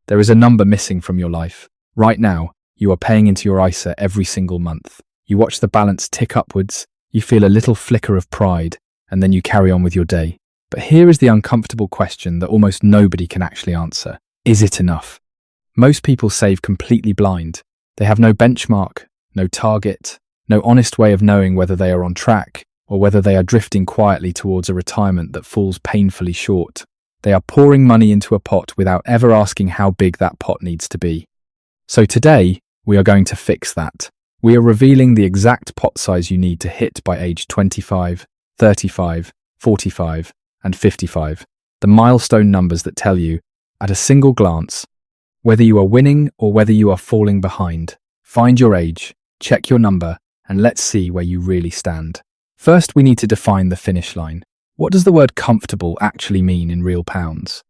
There is a number missing from your life. Right now, you are paying into your ISA every single month. You watch the balance tick upwards, you feel a little flicker of pride, and then you carry on with your day. But here is the uncomfortable question that almost nobody can actually answer. Is it enough? Most people save completely blind. They have no benchmark, no target, no honest way of knowing whether they are on track or whether they are drifting quietly towards a retirement that falls painfully short. They are pouring money into a pot without ever asking how big that pot needs to be. So today, we are going to fix that. We are revealing the exact pot size you need to hit by age 25, 35, 45, and 55. The milestone numbers that tell you, at a single glance, whether you are winning or whether you are falling behind. Find your age, check your number, and let's see where you really stand. First, we need to define the finish line. What does the word comfortable actually mean in real pounds?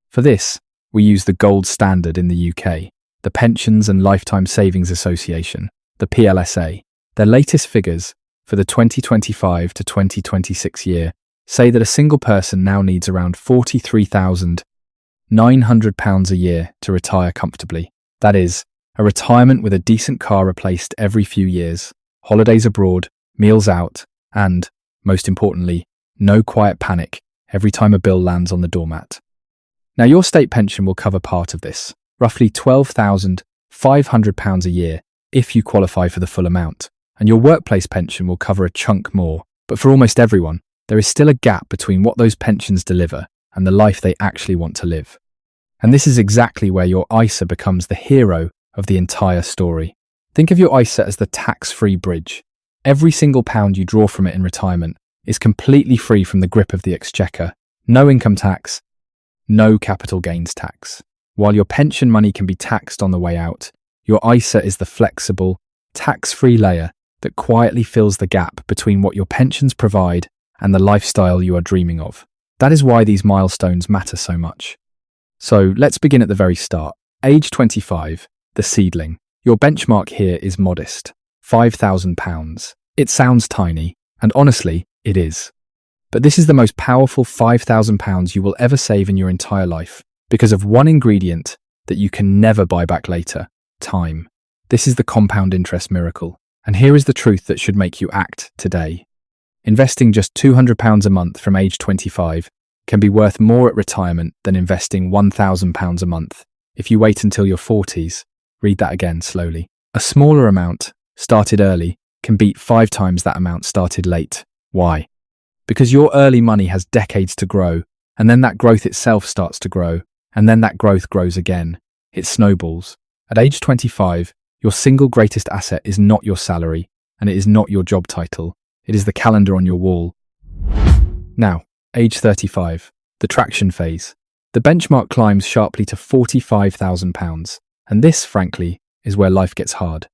For this, we use the gold standard in the UK, the Pensions and Lifetime Savings Association, the PLSA. Their latest figures for the 2025 to 2026 year say that a single person now needs around £43,900 a year to retire comfortably. That is, a retirement with a decent car replaced every few years, holidays abroad, meals out, and, most importantly, no quiet panic every time a bill lands on the doormat. Now, your state pension will cover part of this, roughly £12,500 a year if you qualify for the full amount, and your workplace pension will cover a chunk more. But for almost everyone, there is still a gap between what those pensions deliver and the life they actually want to live. And this is exactly where your ISA becomes the hero of the entire story. Think of your ISA as the tax-free bridge. Every single pound you draw from it in retirement is completely free from the grip of the exchequer. No income tax, no capital gains tax. While your pension money can be taxed on the way out, your ISA is the flexible, tax-free layer that quietly fills the gap between what your pensions provide and the lifestyle you are dreaming of. That is why these milestones matter so much. So let's begin at the very start. Age 25, the seedling. Your benchmark here is modest, £5,000. It sounds tiny, and honestly, it is. But this is the most powerful £5,000 you will ever save in your entire life because of one ingredient that you can never buy back later: time. This is the compound interest miracle. And here is the truth that should make you act today. Investing just £200 a month from age 25 can be worth more at retirement than investing £1,000 a month if you wait until your 40s. Read that again slowly. A smaller amount, started early, can beat 5 times that amount started late. Why? Because your early money has decades to grow, and then that growth itself starts to grow, and then that growth grows again. It snowballs. At age 25, your single greatest asset is not your salary, and it is not your job title. It is the calendar on your wall. Now, age 35, the traction phase. The benchmark climbs sharply to £45,000, and this, frankly, is where life gets hard.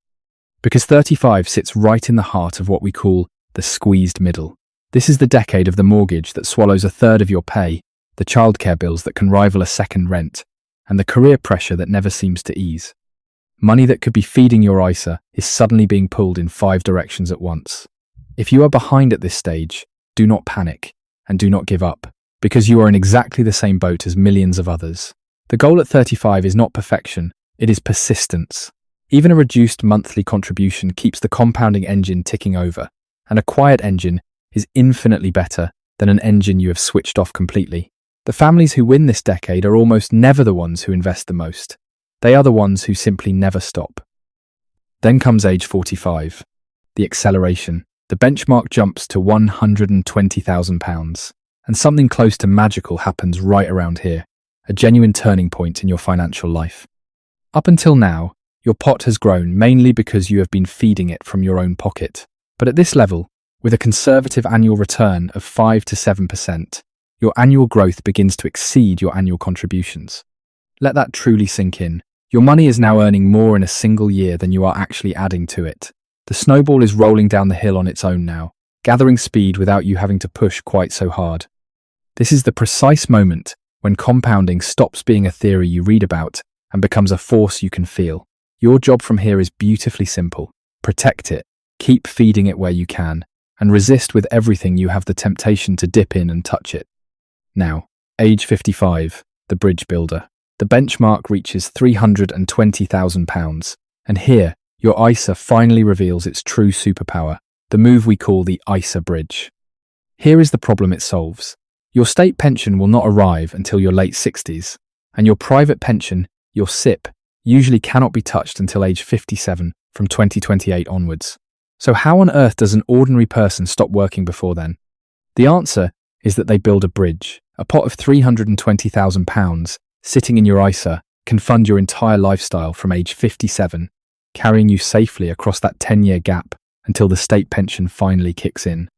Because 35 sits right in the heart of what we call the squeezed middle. This is the decade of the mortgage that swallows a third of your pay, the childcare bills that can rival a second rent, and the career pressure that never seems to ease. Money that could be feeding your ISA is suddenly being pulled in 5 directions at once. If you are behind at this stage, do not panic and do not give up, because you are in exactly the same boat as millions of others. The goal at 35 is not perfection, it is persistence. Even a reduced monthly contribution keeps the compounding engine ticking over, and a quiet engine is infinitely better than an engine you have switched off completely. The families who win this decade are almost never the ones who invest the most. They are the ones who simply never stop. Then comes age 45, the acceleration. The benchmark jumps to £120,000, and something close to magical happens right around here, a genuine turning point in your financial life. Up until now, your pot has grown mainly because you have been feeding it from your own pocket. But at this level, with a conservative annual return of 5 to 7%, your annual growth begins to exceed your annual contributions. Let that truly sink in. Your money is now earning more in a single year than you are actually adding to it. The snowball is rolling down the hill on its own now, gathering speed without you having to push quite so hard. This is the precise moment when compounding stops being a theory you read about and becomes a force you can feel. Your job from here is beautifully simple. Protect it, keep feeding it where you can, and resist with everything you have the temptation to dip in and touch it. Now, age 55, the bridge builder. The benchmark reaches £320,000, and here, your ISA finally reveals its true superpower, the move we call the ISA bridge. Here is the problem it solves. Your state pension will not arrive until your late 60s, and your private pension, your SIP, usually cannot be touched until age 57 from 2028 onwards. So how on earth does an ordinary person stop working before then? The answer is that they build a bridge. A pot of £320,000 sitting in your ISA can fund your entire lifestyle from age 57, carrying you safely across that 10-year gap until the state pension finally kicks in.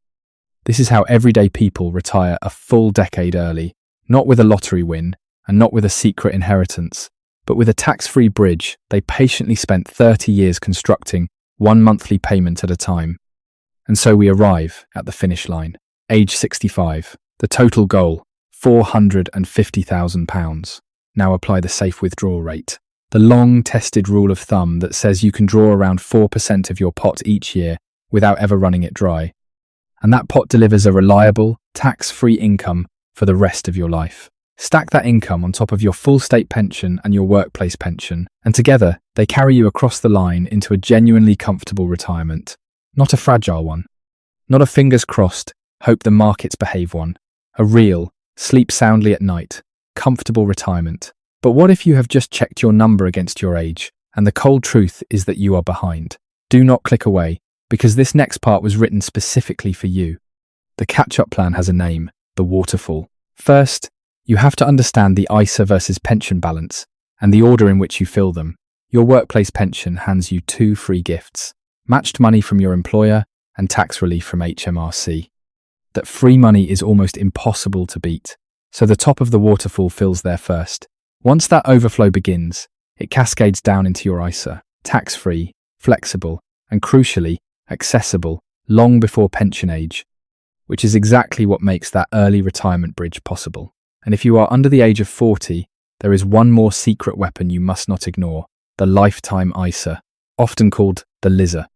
This is how everyday people retire a full decade early, not with a lottery win and not with a secret inheritance, but with a tax-free bridge they patiently spent 30 years constructing, one monthly payment at a time. And so we arrive at the finish line. Age 65. The total goal, £450,000. Now apply the safe withdrawal rate. The long-tested rule of thumb that says you can draw around 4% of your pot each year without ever running it dry. And that pot delivers a reliable, tax-free income for the rest of your life. Stack that income on top of your full state pension and your workplace pension, and together they carry you across the line into a genuinely comfortable retirement. Not a fragile one. Not a fingers crossed, hope the markets behave one. A real, sleep soundly at night, comfortable retirement. But what if you have just checked your number against your age, and the cold truth is that you are behind? Do not click away, because this next part was written specifically for you. The catch-up plan has a name, the waterfall. First, you have to understand the ISA versus pension balance and the order in which you fill them. Your workplace pension hands you two free gifts: matched money from your employer and tax relief from HMRC. That free money is almost impossible to beat, so the top of the waterfall fills there first. Once that overflow begins, it cascades down into your ISA, tax-free, flexible, and crucially, accessible long before pension age, which is exactly what makes that early retirement bridge possible. And if you are under the age of 40, there is one more secret weapon you must not ignore: the lifetime ISA, often called the LISA.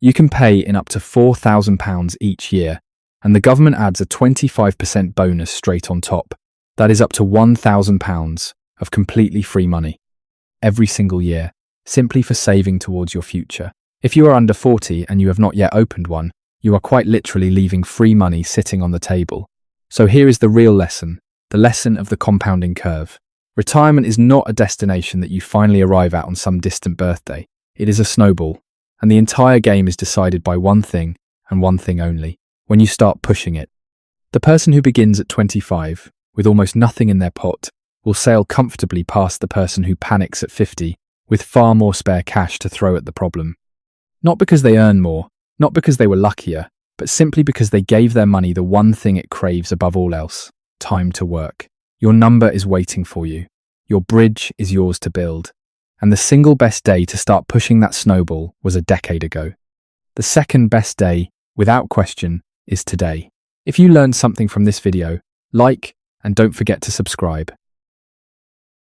You can pay in up to £4,000 each year, and the government adds a 25% bonus straight on top. That is up to £1,000 of completely free money every single year, simply for saving towards your future. If you are under 40 and you have not yet opened one, you are quite literally leaving free money sitting on the table. So here is the real lesson, the lesson of the compounding curve. Retirement is not a destination that you finally arrive at on some distant birthday. It is a snowball, and the entire game is decided by one thing and one thing only: when you start pushing it. The person who begins at 25 with almost nothing in their pot will sail comfortably past the person who panics at 50 with far more spare cash to throw at the problem. Not because they earn more, not because they were luckier, but simply because they gave their money the one thing it craves above all else: time to work. Your number is waiting for you. Your bridge is yours to build. And the single best day to start pushing that snowball was a decade ago. The second best day, without question, is today. If you learned something from this video, like and don't forget to subscribe.